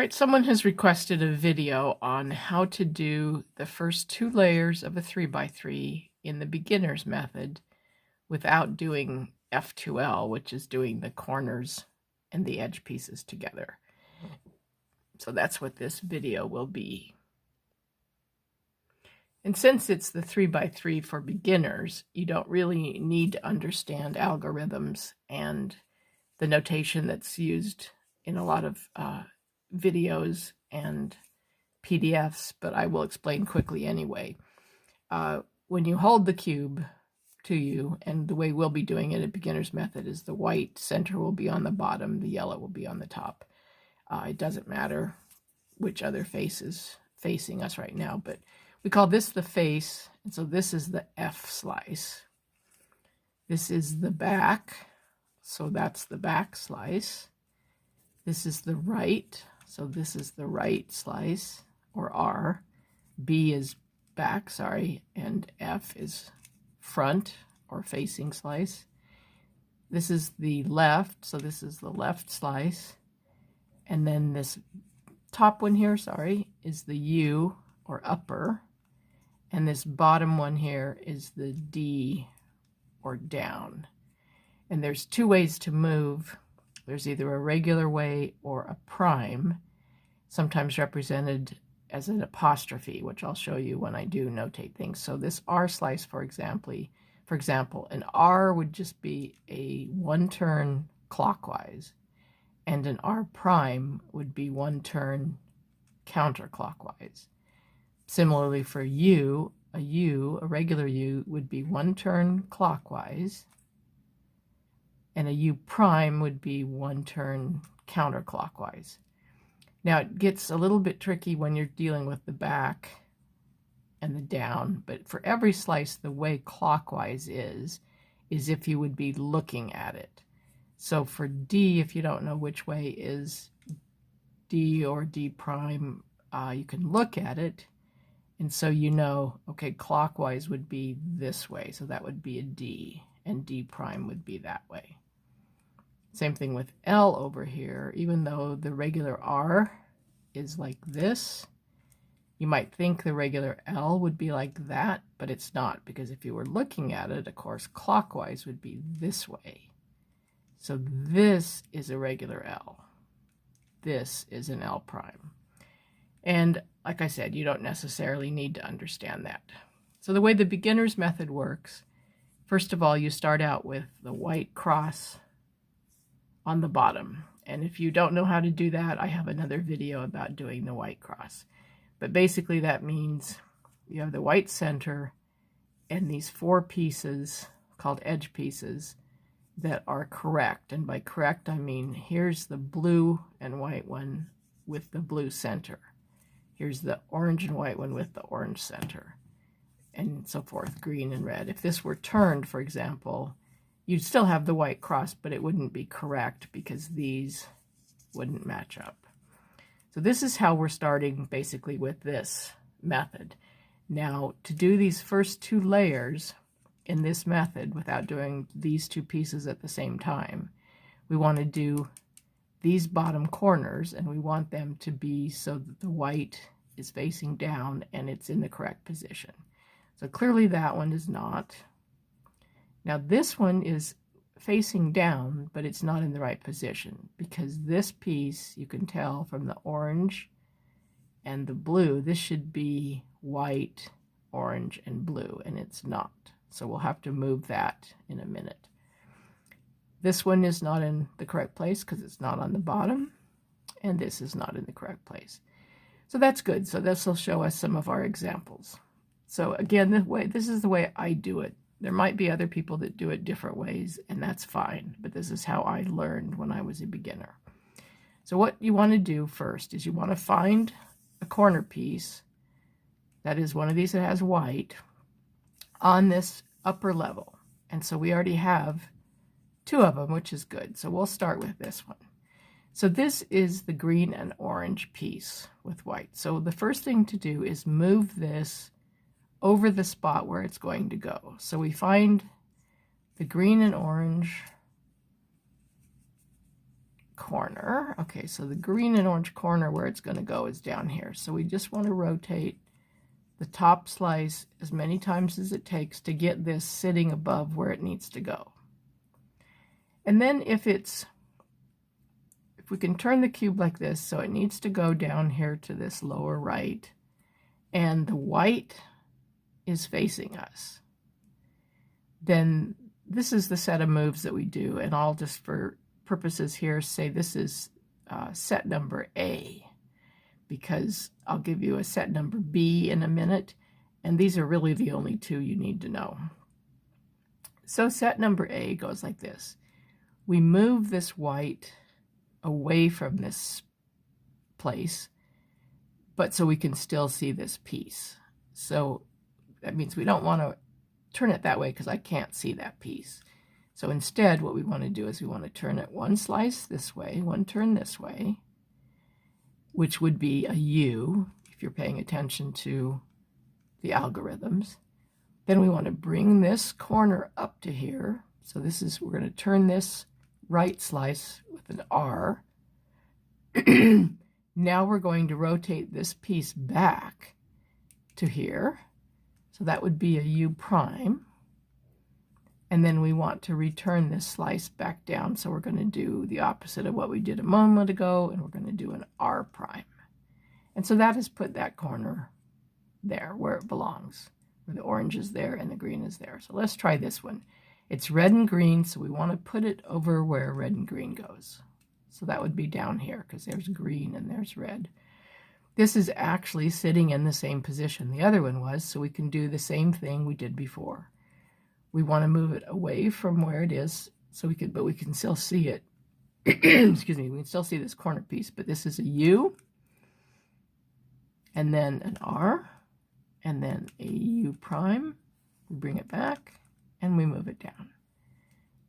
right, someone has requested a video on how to do the first 2 layers of a 3x3 in the beginner's method without doing F2L, which is doing the corners and the edge pieces together. So that's what this video will be. And since it's the 3x3 for beginners, you don't really need to understand algorithms and the notation that's used in a lot of videos and PDFs, but I will explain quickly anyway. When you hold the cube to you, and the way we'll be doing it at beginner's method is the white center will be on the bottom, the yellow will be on the top. It doesn't matter which other face is facing us right now, but we call this the face, and so this is the F slice. This is the back, so that's the back slice. This is the right, so this is the right slice, or R. B is back, sorry, and F is front or facing slice. This is the left, so this is the left slice. And then this top one here, sorry, is the U or upper. And this bottom one here is the D or down. And there's 2 ways to move. There's either a regular way or a prime, sometimes represented as an apostrophe, which I'll show you when I do notate things. So this R slice, for example, an R would just be a 1 turn clockwise, and an R prime would be 1 turn counterclockwise. Similarly for U, a regular U would be 1 turn clockwise, and a U prime would be 1 turn counterclockwise. Now it gets a little bit tricky when you're dealing with the back and the down, but for every slice, the way clockwise is if you would be looking at it. So for D, if you don't know which way is D or D prime, you can look at it, and so you know, okay, clockwise would be this way, so that would be a D, and D prime would be that way. Same thing with L over here. Even though the regular R is like this, you might think the regular L would be like that, but it's not, because if you were looking at it, of course, clockwise would be this way. So this is a regular L. This is an L prime. And like I said, you don't necessarily need to understand that. So the way the beginner's method works, first of all, you start out with the white cross on the bottom. And if you don't know how to do that, I have another video about doing the white cross. But basically that means you have the white center and these 4 pieces called edge pieces that are correct. And by correct, I mean here's the blue and white one with the blue center. Here's the orange and white one with the orange center, and so forth, green and red. If this were turned, for example, you'd still have the white cross, but it wouldn't be correct because these wouldn't match up. So this is how we're starting basically with this method. Now, to do these first 2 layers in this method without doing these 2 pieces at the same time, we want to do these bottom corners, and we want them to be so that the white is facing down and it's in the correct position. So clearly that one is not. Now this one is facing down, but it's not in the right position, because this piece, you can tell from the orange and the blue, this should be white, orange, and blue, and it's not. So we'll have to move that in a minute. This one is not in the correct place because it's not on the bottom, and this is not in the correct place. So that's good. So this will show us some of our examples. So again, this is the way I do it. There might be other people that do it different ways, and that's fine, but this is how I learned when I was a beginner. So what you want to do first is you want to find a corner piece, that is one of these that has white, on this upper level. And so we already have 2 of them, which is good. So we'll start with this one. So this is the green and orange piece with white. So the first thing to do is move this over the spot where it's going to go. So we find the green and orange corner. Okay, so the green and orange corner where it's going to go is down here. So we just want to rotate the top slice as many times as it takes to get this sitting above where it needs to go. And then if we can turn the cube like this, so it needs to go down here to this lower right, and the white is facing us, then this is the set of moves that we do, and I'll just for purposes here say this is set number A, because I'll give you a set number B in a minute, and these are really the only two you need to know. So set number A goes like this. We move this white away from this place, but so we can still see this piece. So that means we don't want to turn it that way because I can't see that piece. So instead, what we want to do is we want to turn it one slice this way, one turn this way, which would be a U if you're paying attention to the algorithms. Then we want to bring this corner up to here. So this is, we're going to turn this right slice with an R. Now we're going to rotate this piece back to here. So that would be a U prime. And then we want to return this slice back down. So we're going to do the opposite of what we did a moment ago, and we're going to do an R prime. And so that has put that corner there where it belongs, where the orange is there and the green is there. So let's try this one. It's red and green, so we want to put it over where red and green goes. So that would be down here because there's green and there's red. This is actually sitting in the same position the other one was, so we can do the same thing we did before. We want to move it away from where it is, so we could, but we can still see it. Excuse me, we can still see this corner piece, but this is a U, and then an R, and then a U prime. We bring it back, and we move it down.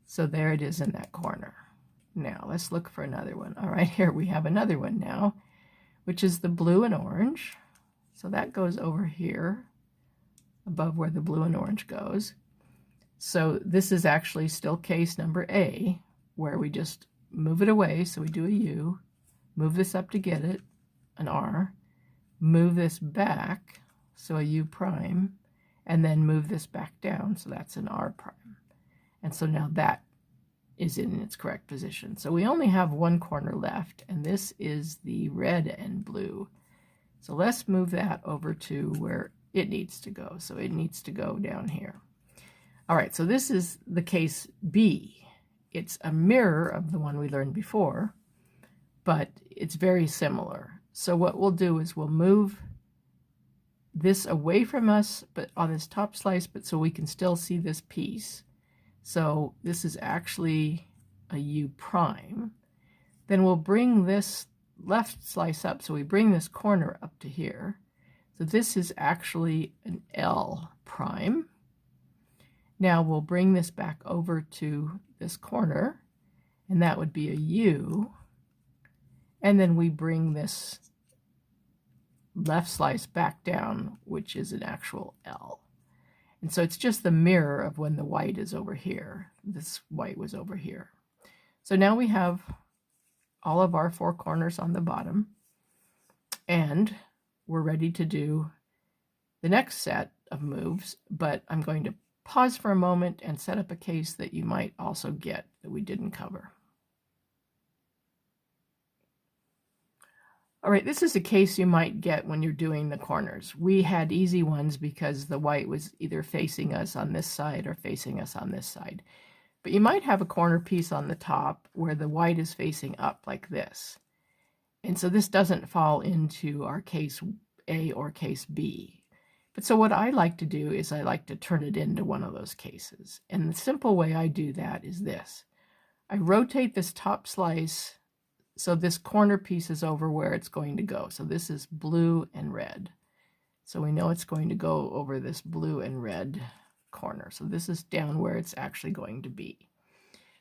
So there it is in that corner. Now let's look for another one. All right, here we have another one now, which is the blue and orange. So that goes over here above where the blue and orange goes. So this is actually still case number A, where we just move it away. So we do a U, move this up to get it, an R, move this back, so a U prime, and then move this back down, so that's an R prime. And so now that is in its correct position. So we only have one corner left, and this is the red and blue. So let's move that over to where it needs to go. So it needs to go down here. All right, so this is the case B. It's a mirror of the one we learned before, but it's very similar. So what we'll do is we'll move this away from us, but on this top slice, but so we can still see this piece. So this is actually a U prime. Then we'll bring this left slice up, so we bring this corner up to here. So this is actually an L prime. Now we'll bring this back over to this corner, and that would be a U. And then we bring this left slice back down, which is an actual L. And so it's just the mirror of when the white is over here. This white was over here. So now we have all of our four corners on the bottom, and we're ready to do the next set of moves, but I'm going to pause for a moment and set up a case that you might also get that we didn't cover. All right, this is a case you might get when you're doing the corners. We had easy ones because the white was either facing us on this side or facing us on this side. But you might have a corner piece on the top where the white is facing up like this. And so this doesn't fall into our case A or case B. But so what I like to do is I like to turn it into one of those cases. And the simple way I do that is this. I rotate this top slice so this corner piece is over where it's going to go. So this is blue and red. So we know it's going to go over this blue and red corner. So this is down where it's actually going to be.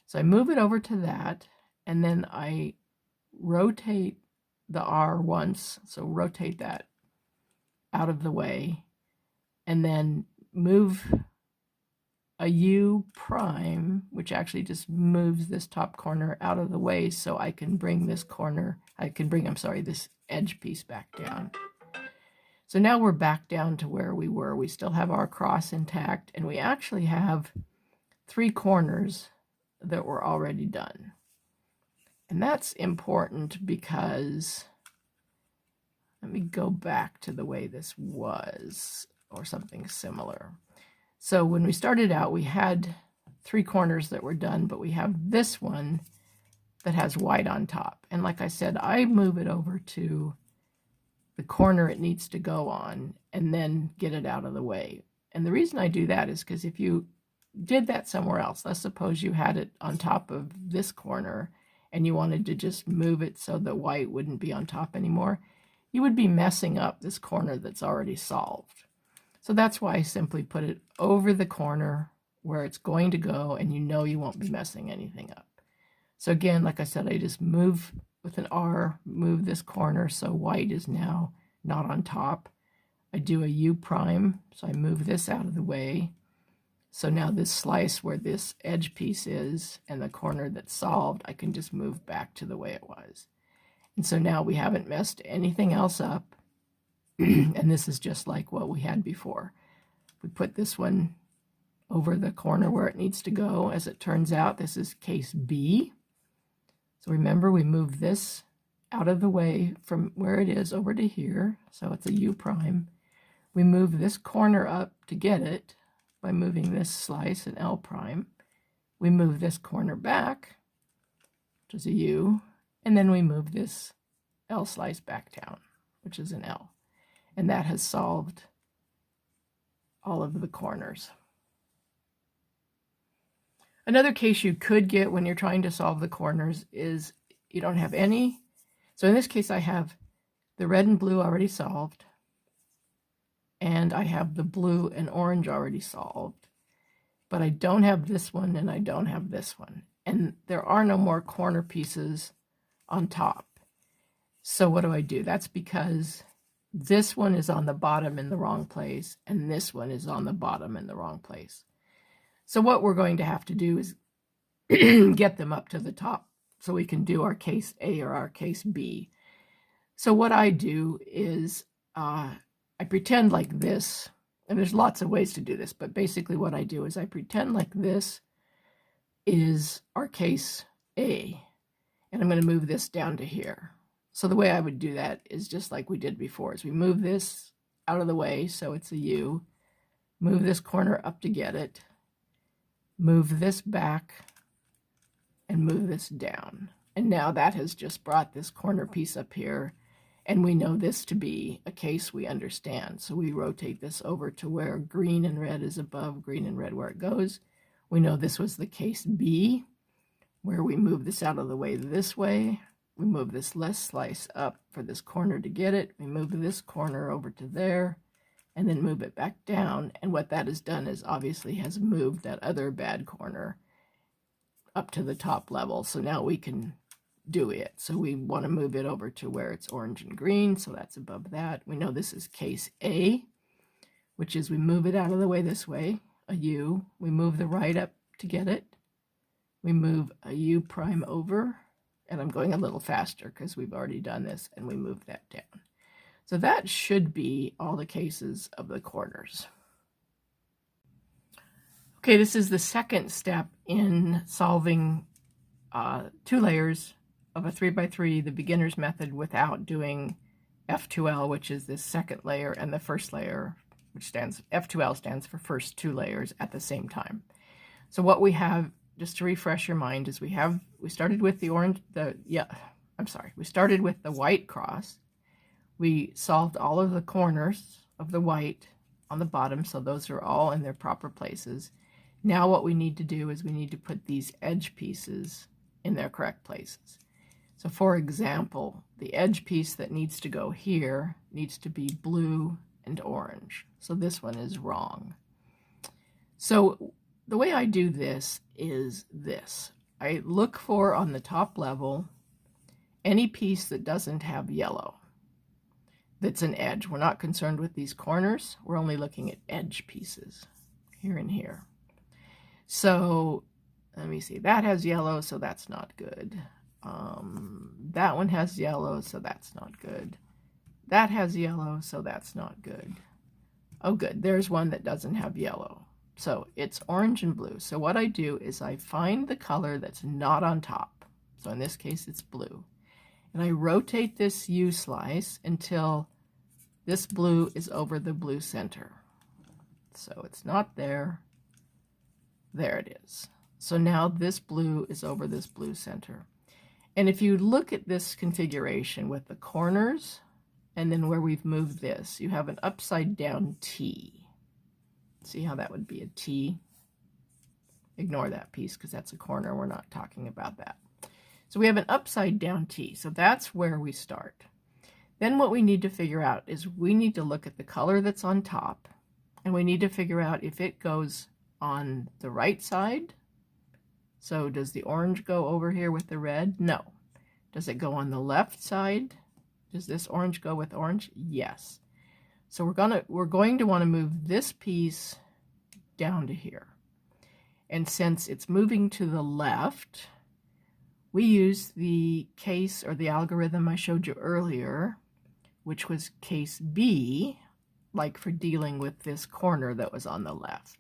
So I move it over to that, and then I rotate the R once. So rotate that out of the way, and then move a U prime, which actually just moves this top corner out of the way so I can bring this corner, this edge piece back down. So now we're back down to where we were. We still have our cross intact, and we actually have 3 corners that were already done. And that's important because, let me go back to the way this was, or something similar. So when we started out, we had 3 corners that were done, but we have this one that has white on top. And like I said, I move it over to the corner it needs to go on and then get it out of the way. And the reason I do that is because if you did that somewhere else, let's suppose you had it on top of this corner and you wanted to just move it so that white wouldn't be on top anymore, you would be messing up this corner that's already solved. So that's why I simply put it over the corner where it's going to go, and you know you won't be messing anything up. So again, like I said, I just move with an R, move this corner so white is now not on top. I do a U prime, so I move this out of the way. So now this slice where this edge piece is and the corner that's solved, I can just move back to the way it was. And so now we haven't messed anything else up. And this is just like what we had before. We put this one over the corner where it needs to go. As it turns out, this is case B. So remember, we move this out of the way from where it is over to here. So it's a U prime. We move this corner up to get it by moving this slice, an L prime. We move this corner back, which is a U, and then we move this L slice back down, which is an L. And that has solved all of the corners. Another case you could get when you're trying to solve the corners is you don't have any. So in this case, I have the red and blue already solved, and I have the blue and orange already solved, but I don't have this one and I don't have this one. And there are no more corner pieces on top. So what do? That's because this one is on the bottom in the wrong place, and this one is on the bottom in the wrong place. So what we're going to have to do is get them up to the top so we can do our case A or our case B. So what I do is I pretend like this, and there's lots of ways to do this, but basically what I do is I pretend like this is our case A, and I'm going to move this down to here. So the way I would do that is just like we did before, is we move this out of the way so it's a U, move this corner up to get it, move this back, and move this down. And now that has just brought this corner piece up here, and we know this to be a case we understand. So we rotate this over to where green and red is above, green and red where it goes. We know this was the case B, where we move this out of the way this way. We move this less slice up for this corner to get it. We move this corner over to there, and then move it back down. And what that has done is obviously has moved that other bad corner up to the top level. So now we can do it. So we want to move it over to where it's orange and green. So that's above that. We know this is case A, which is we move it out of the way this way, a U. We move the right up to get it. We move a U prime over, and I'm going a little faster because we've already done this, and we move that down. So that should be all the cases of the corners. Okay, this is the second step in solving 2 layers of a 3x3, the beginner's method, without doing F2L, which is this second layer, and the first layer, which F2L stands for first 2 layers at the same time. So what we have, just to refresh your mind, is we started with we started with the white cross. We solved all of the corners of the white on the bottom, so those are all in their proper places. Now what we need to do is we need to put these edge pieces in their correct places. So for example, the edge piece that needs to go here needs to be blue and orange. So this one is wrong. So the way I do this is this. I look for, on the top level, any piece that doesn't have yellow, that's an edge. We're not concerned with these corners. We're only looking at edge pieces here and here. So let me see, that has yellow, so that's not good. That one has yellow, so that's not good. That has yellow, so that's not good. Oh, good, there's one that doesn't have yellow. So it's orange and blue. So what I do is I find the color that's not on top. So in this case, it's blue. And I rotate this U slice until this blue is over the blue center. So it's not there. There it is. So now this blue is over this blue center. And if you look at this configuration with the corners and then where we've moved this, you have an upside down T. See how that would be a T? Ignore that piece because that's a corner. We're not talking about that. So we have an upside down T. So that's where we start. Then what we need to figure out is we need to look at the color that's on top, and we need to figure out if it goes on the right side. So does the orange go over here with the red? No. Does it go on the left side? Does this orange go with orange? Yes. So we're going to want to move this piece down to here. And since it's moving to the left, we use the case or the algorithm I showed you earlier, which was case B, like for dealing with this corner that was on the left.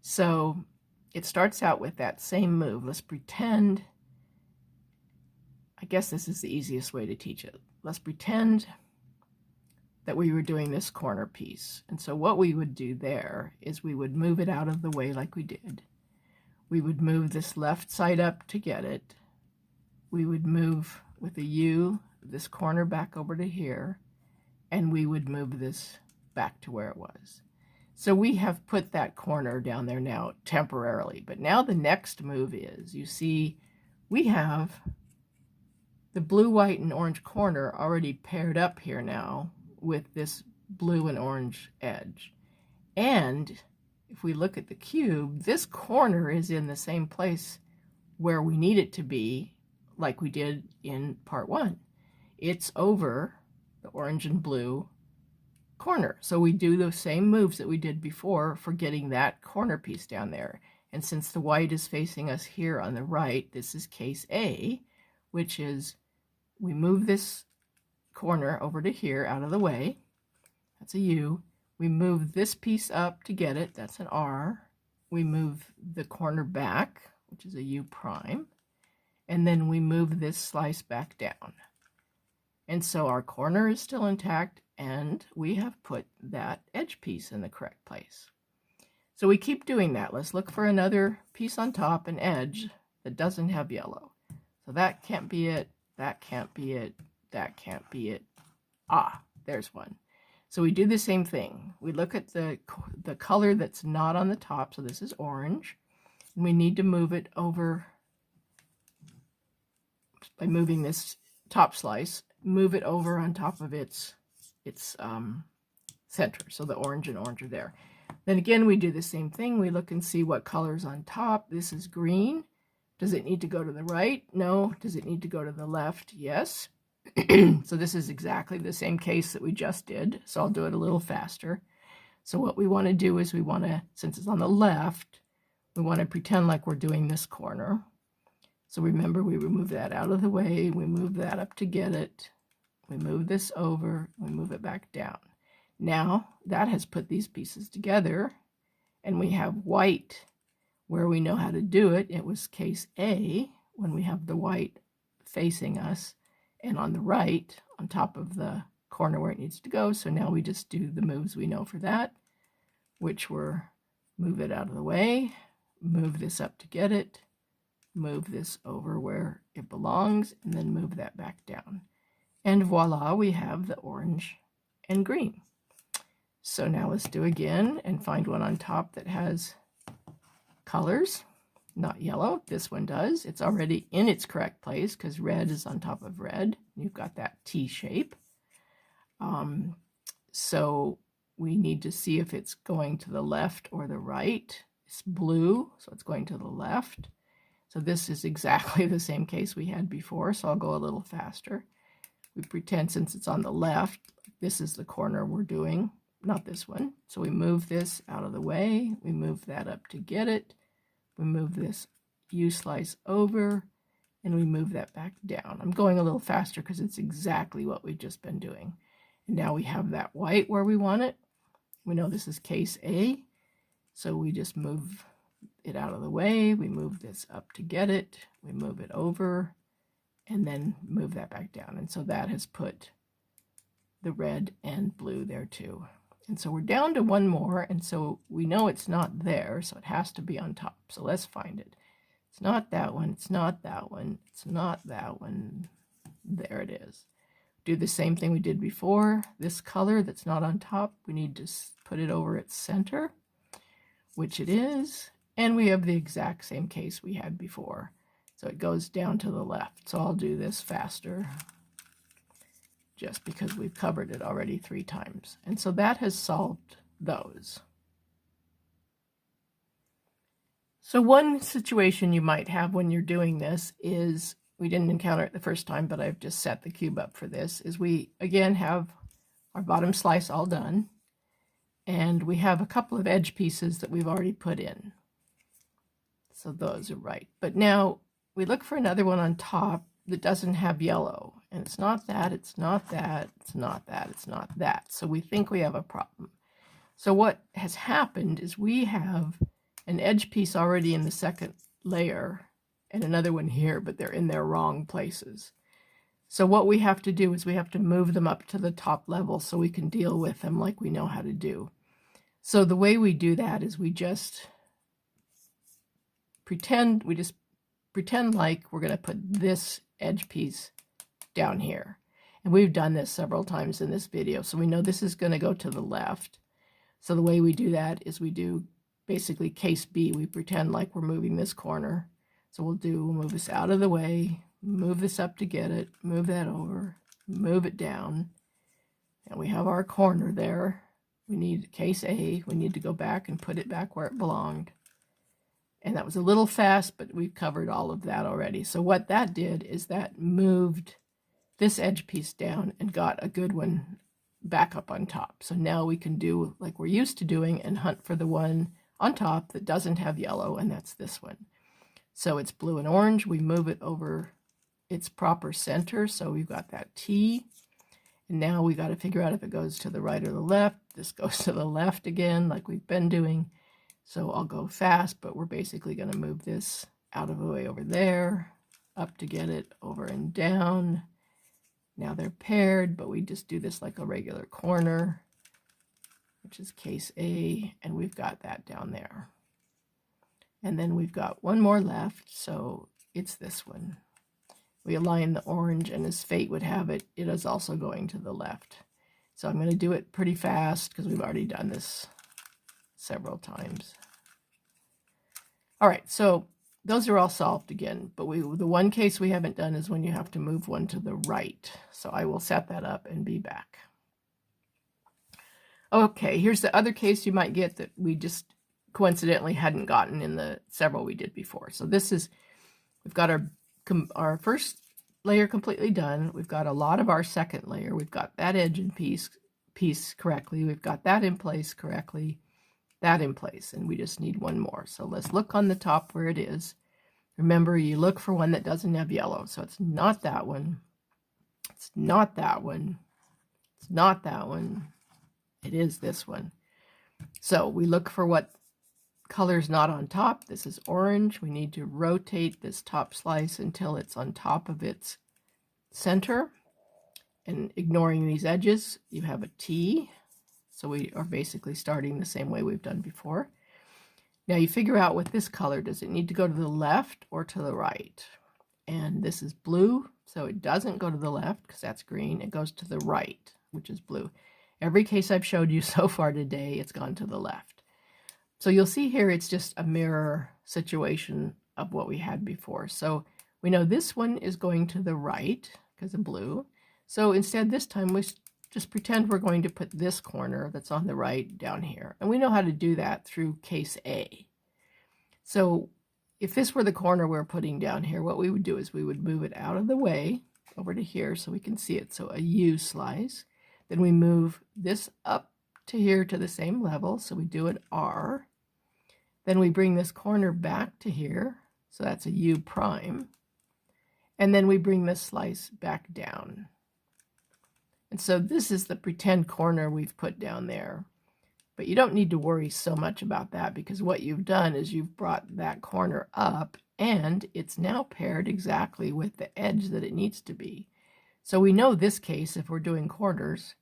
So it starts out with that same move. Let's pretend, I guess this is the easiest way to teach it. Let's pretend that we were doing this corner piece. And so what we would do there is we would move it out of the way like we did. We would move this left side up to get it. We would move with a U this corner back over to here, and we would move this back to where it was. So we have put that corner down there now temporarily, but now the next move is, you see, we have the blue, white, and orange corner already paired up here now with this blue and orange edge. And if we look at the cube, this corner is in the same place where we need it to be, like we did in part 1. It's over the orange and blue corner. So we do those same moves that we did before for getting that corner piece down there. And since the white is facing us here on the right, this is case A, which is we move this corner over to here out of the way. That's a U. We move this piece up to get it. That's an R. We move the corner back, which is a U prime. And then we move this slice back down. And so our corner is still intact, and we have put that edge piece in the correct place. So we keep doing that. Let's look for another piece on top, an edge that doesn't have yellow. So that can't be it, that can't be it, that can't be it. Ah, there's one. So we do the same thing. We look at the color that's not on the top, so this is orange, and we need to move it over by moving this top slice, move it over on top of its center. So the orange and orange are there. Then again, we do the same thing. We look and see what color's on top. This is green. Does it need to go to the right? No. Does it need to go to the left? Yes. So this is exactly the same case that we just did. So I'll do it a little faster. So what we want to do is we want to, since it's on the left, we want to pretend like we're doing this corner. So remember, we remove that out of the way, we move that up to get it, we move this over, we move it back down. Now that has put these pieces together, and we have white where we know how to do it. It was case A, when we have the white facing us and on the right, on top of the corner where it needs to go. So now we just do the moves we know for that, which were move it out of the way, move this up to get it, move this over where it belongs, and then move that back down. And voila, we have the orange and green. So now let's do again and find one on top that has colors, not yellow. This one does. It's already in its correct place because red is on top of red. You've got that T shape. So we need to see if it's going to the left or the right. It's blue, so it's going to the left. So this is exactly the same case we had before, so I'll go a little faster. We pretend since it's on the left, this is the corner we're doing, not this one. So we move this out of the way, we move that up to get it, we move this U slice over, and we move that back down. I'm going a little faster because it's exactly what we've just been doing. And now we have that white where we want it. We know this is case A, so we just move it out of the way. We move this up to get it. We move it over, and then move that back down. And so that has put the red and blue there too. And so we're down to one more, and so we know it's not there, so it has to be on top. So let's find it. It's not that one, it's not that one, it's not that one. There it is. Do the same thing we did before. This color that's not on top, we need to put it over its center, which it is, and we have the exact same case we had before. So it goes down to the left. So I'll do this faster, just because we've covered it already 3 times. And so that has solved those. So one situation you might have when you're doing this is, we didn't encounter it the first time, but I've just set the cube up for this, is we again have our bottom slice all done, and we have a couple of edge pieces that we've already put in. So those are right. But now we look for another one on top that doesn't have yellow, and it's not that, it's not that, it's not that, it's not that. So we think we have a problem. So what has happened is we have an edge piece already in the second layer and another one here, but they're in their wrong places. So what we have to do is we have to move them up to the top level so we can deal with them like we know how to do. So the way we do that is we just pretend like we're going to put this edge piece down here. And we've done this several times in this video, so we know this is going to go to the left. So the way we do that is we do basically case B. We pretend like we're moving this corner. So we'll move this out of the way, move this up to get it, move that over, move it down, and we have our corner there. We need case A. We need to go back and put it back where it belonged. And that was a little fast, but we've covered all of that already. So what that did is that moved this edge piece down and got a good one back up on top. So now we can do like we're used to doing and hunt for the one on top that doesn't have yellow, and that's this one. So it's blue and orange. We move it over its proper center. So we've got that T. And now we got to figure out if it goes to the right or the left. This goes to the left again, like we've been doing. So I'll go fast, but we're basically going to move this out of the way over there, up to get it, over and down. Now they're paired, but we just do this like a regular corner, which is case A, and we've got that down there. And then we've got one more left, so it's this one. We align the orange, and as fate would have it, it is also going to the left. So I'm going to do it pretty fast because we've already done this several times. All right, so those are all solved again, but the one case we haven't done is when you have to move one to the right. So I will set that up and be back. Okay, here's the other case you might get that we just coincidentally hadn't gotten in the several we did before. So this is, we've got our first layer completely done. We've got a lot of our second layer. We've got that edge and piece correctly. We've got that in place correctly, that in place, and we just need one more. So let's look on the top where it is. Remember, you look for one that doesn't have yellow. So it's not that one. It's not that one. It's not that one. It is this one. So we look for what color's not on top. This is orange. We need to rotate this top slice until it's on top of its center. And ignoring these edges, you have a T. So we are basically starting the same way we've done before. Now you figure out with this color, does it need to go to the left or to the right? And this is blue, so it doesn't go to the left because that's green. It goes to the right, which is blue. Every case I've showed you so far today, it's gone to the left. So you'll see here, it's just a mirror situation of what we had before. So we know this one is going to the right because of blue. So instead this time we just pretend we're going to put this corner that's on the right down here. And we know how to do that through case A. So if this were the corner we're putting down here, what we would do is we would move it out of the way over to here so we can see it. So a U slice. Then we move this up to here to the same level. So we do an R. Then we bring this corner back to here, so that's a U prime. And then we bring this slice back down. And so this is the pretend corner we've put down there. But you don't need to worry so much about that, because what you've done is you've brought that corner up and it's now paired exactly with the edge that it needs to be. So we know this case, if we're doing corners,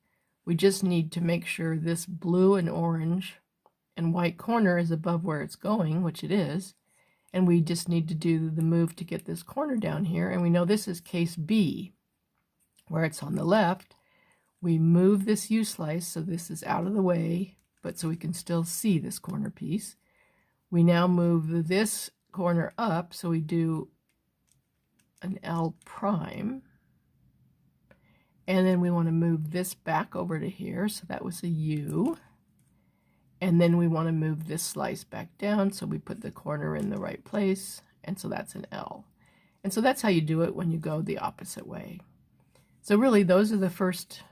we just need to make sure this blue and orange and white corner is above where it's going, which it is. And we just need to do the move to get this corner down here. And we know this is case B, where it's on the left. We move this U slice so this is out of the way, but so we can still see this corner piece. We now move this corner up, so we do an L prime. And then we want to move this back over to here, so that was a U. And then we want to move this slice back down, so we put the corner in the right place, and so that's an L. And so that's how you do it when you go the opposite way. So really, those are the first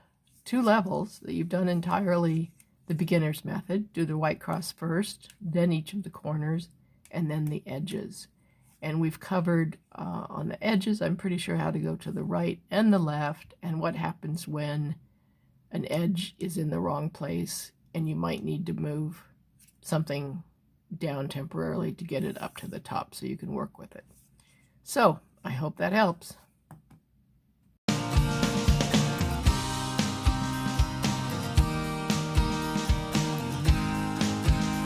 2 levels that you've done entirely the beginner's method. Do the white cross first, then each of the corners, and then the edges. And we've covered on the edges, I'm pretty sure, how to go to the right and the left, and what happens when an edge is in the wrong place and you might need to move something down temporarily to get it up to the top so you can work with it. So I hope that helps.